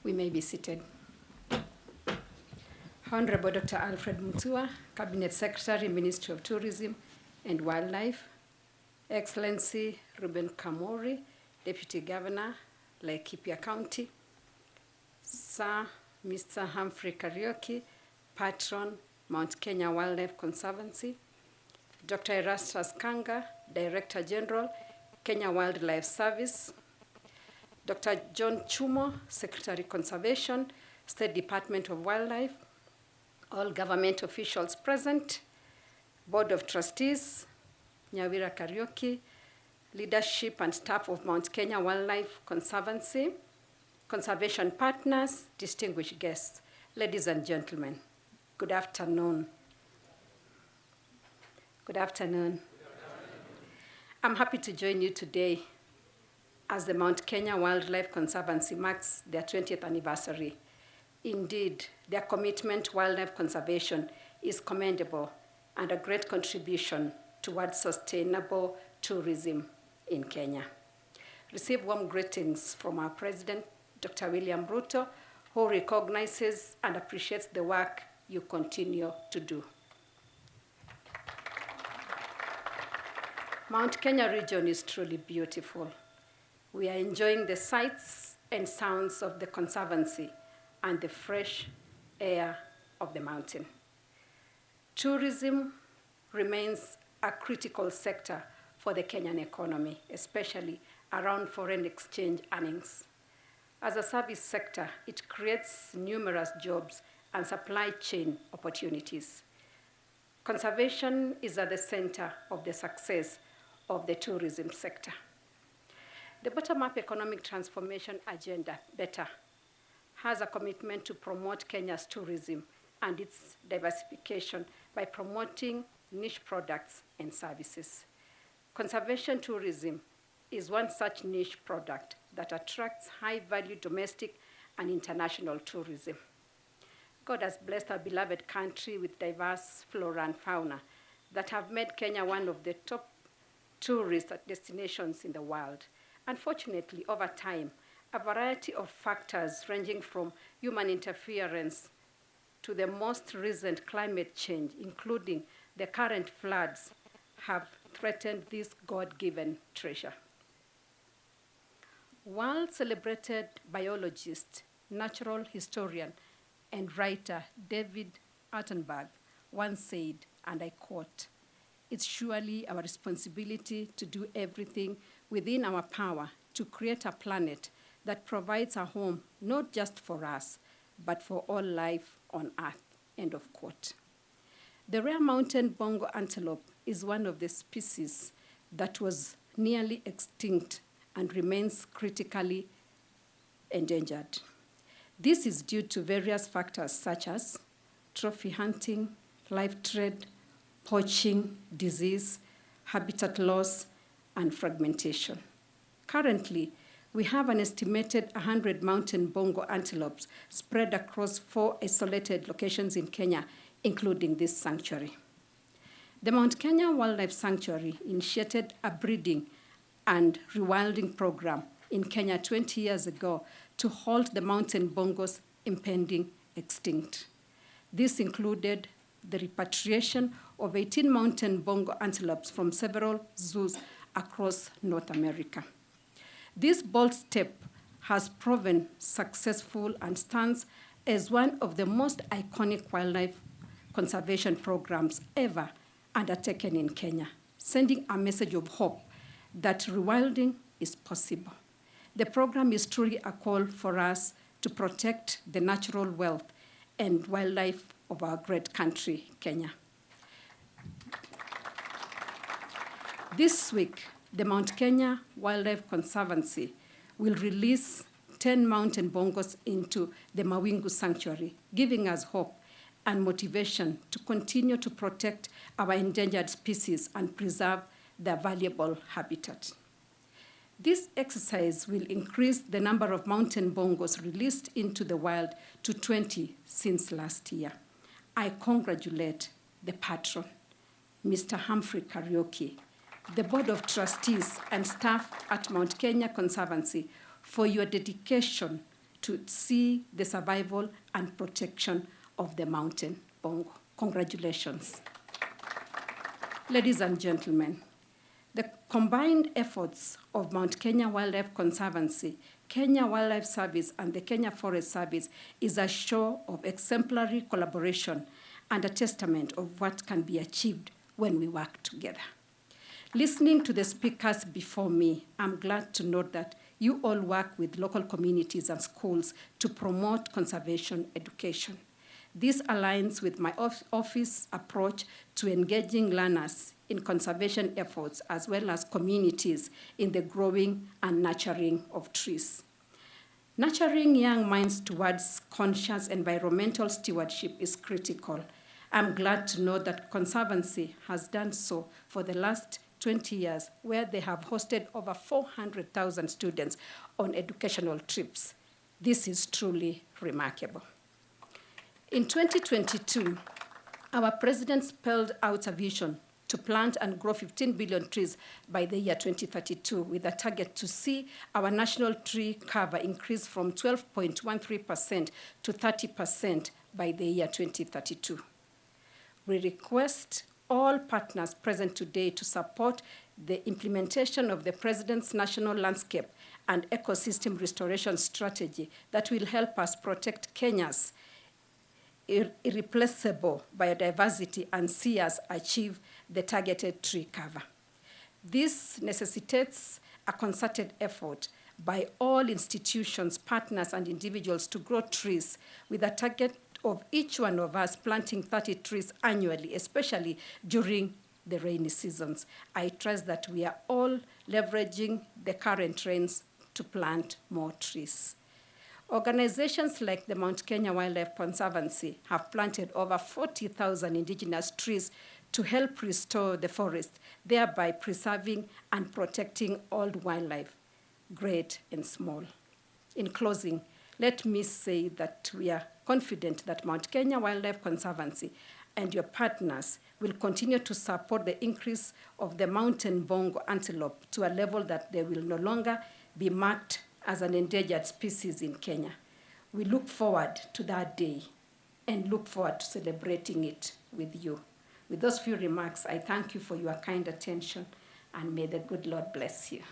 We may be seated. Honorable Dr. Alfred Mutua, Cabinet Secretary, Ministry of Tourism and Wildlife. Excellency Reuben Kamori, Deputy Governor, Laikipia County. Sir Mr. Humphrey Kariuki, Patron, Mount Kenya Wildlife Conservancy. Dr. Erastus Kanga, Director General, Kenya Wildlife Service. Dr. John Chumo, Secretary Conservation, State Department of Wildlife. All government officials present. Board of Trustees, Nyawira Kariuki, leadership and staff of Mount Kenya Wildlife Conservancy, conservation partners, distinguished guests, ladies and gentlemen, good afternoon. Good afternoon. I'm happy to join you today as the Mount Kenya Wildlife Conservancy marks their 20th anniversary. Indeed, their commitment to wildlife conservation is commendable and a great contribution towards sustainable tourism in Kenya. Receive warm greetings from our President, Dr. William Ruto, who recognizes and appreciates the work you continue to do. Mount Kenya region is truly beautiful. We are enjoying the sights and sounds of the Conservancy and the fresh air of the mountain. Tourism remains a critical sector for the Kenyan economy, especially around foreign exchange earnings. As a service sector, it creates numerous jobs and supply chain opportunities. Conservation is at the center of the success of the tourism sector. The bottom-up economic transformation agenda, BETTER, has a commitment to promote Kenya's tourism and its diversification by promoting niche products and services. Conservation tourism is one such niche product that attracts high-value domestic and international tourism. God has blessed our beloved country with diverse flora and fauna that have made Kenya one of the top tourist destinations in the world. Unfortunately, over time, a variety of factors ranging from human interference to the most recent climate change, including the current floods, have threatened this God-given treasure. World-celebrated biologist, natural historian, and writer David Attenborough once said, and I quote, "It's surely our responsibility to do everything within our power to create a planet that provides a home not just for us, but for all life on Earth," end of quote. The rare Mountain Bongo antelope is one of the species that was nearly extinct and remains critically endangered. This is due to various factors such as trophy hunting, live trade, poaching, disease, habitat loss, and fragmentation. Currently, we have an estimated 100 mountain bongo antelopes spread across 4 isolated locations in Kenya, including this sanctuary. The Mount Kenya Wildlife Sanctuary initiated a breeding and rewilding program in Kenya 20 years ago to halt the mountain bongo's impending extinct. This included the repatriation of 18 mountain bongo antelopes from several zoos across North America. This bold step has proven successful and stands as one of the most iconic wildlife conservation programs ever undertaken in Kenya, sending a message of hope that rewilding is possible. The program is truly a call for us to protect the natural wealth and wildlife of our great country, Kenya. This week, the Mount Kenya Wildlife Conservancy will release 10 mountain bongos into the Mawingu Sanctuary, giving us hope and motivation to continue to protect our endangered species and preserve their valuable habitat. This exercise will increase the number of mountain bongos released into the wild to 20 since last year. I congratulate the patron, Mr. Humphrey Kariuki, the Board of Trustees and staff at Mount Kenya Conservancy for your dedication to see the survival and protection of the Mountain Bongo. Congratulations. Ladies and gentlemen, the combined efforts of Mount Kenya Wildlife Conservancy, Kenya Wildlife Service, and the Kenya Forest Service is a show of exemplary collaboration and a testament of what can be achieved when we work together. Listening to the speakers before me, I'm glad to note that you all work with local communities and schools to promote conservation education. This aligns with my office approach to engaging learners in conservation efforts as well as communities in the growing and nurturing of trees. Nurturing young minds towards conscious environmental stewardship is critical. I'm glad to know that Conservancy has done so for the last 20 years, where they have hosted over 400,000 students on educational trips. This is truly remarkable. In 2022, our president spelled out a vision to plant and grow 15 billion trees by the year 2032, with a target to see our national tree cover increase from 12.13% to 30% by the year 2032. We request all partners present today to support the implementation of the President's National Landscape and Ecosystem Restoration Strategy that will help us protect Kenya's irreplaceable biodiversity and see us achieve the targeted tree cover. This necessitates a concerted effort by all institutions, partners, and individuals to grow trees with a target of each one of us planting 30 trees annually, especially during the rainy seasons. I trust that we are all leveraging the current rains to plant more trees. Organizations like the Mount Kenya Wildlife Conservancy have planted over 40,000 indigenous trees to help restore the forest, thereby preserving and protecting old wildlife, great and small. In closing, let me say that we are confident that Mount Kenya Wildlife Conservancy and your partners will continue to support the increase of the Mountain Bongo antelope to a level that they will no longer be marked as an endangered species in Kenya. We look forward to that day and look forward to celebrating it with you. With those few remarks, I thank you for your kind attention, and may the good Lord bless you.